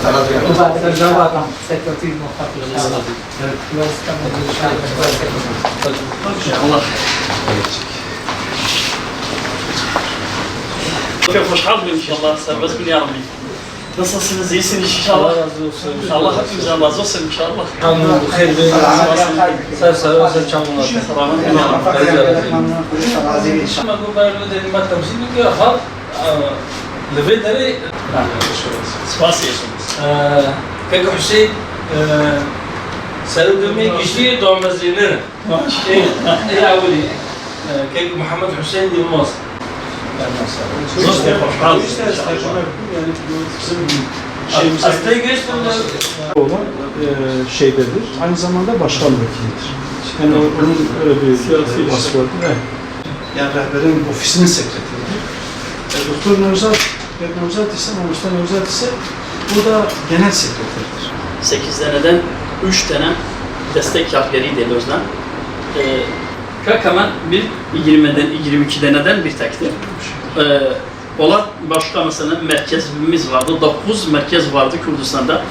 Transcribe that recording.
وبعد الجواب سيكرتير مخطط ان شاء الله. Allah. Çok hoş geldin inşallah. Serbest bin ya Rabbi. Nasılsınız? İyisiniz inşallah. Allah razı olsun. Allah hepimizden razı olsun inşallah. Hamdülillah, hayır bey. Sarı ve sarı çamurlar. Selamet aleyküm. Ama bu bayrağı dedim ben temsil ediyor. Hal, levederi. Spasiyesunuz. Peki Hüseyin, sarı dövmeyi geçti doğmazlığını. Ya öyle. Peki Muhammed Hüseyin Yılmaz. Hoş geldin. Hastaya geçtim de. olan şeydedir. Aynı zamanda başkan vekilidir. Yani onun öyle bir vasfı vardır. Evet. Yani rehberin ofisinin sekreteridir. Doktor Nevzat ise, Mustafa Nevzat ise bu da genel sekreteridir. 8 deneden 3 tane destek yapgeri delozdan. Hemen bir 20'den 22 deneden bir tektir. Ola başka mesela merkezimiz vardı. 9 merkez vardı Kürdistan'da.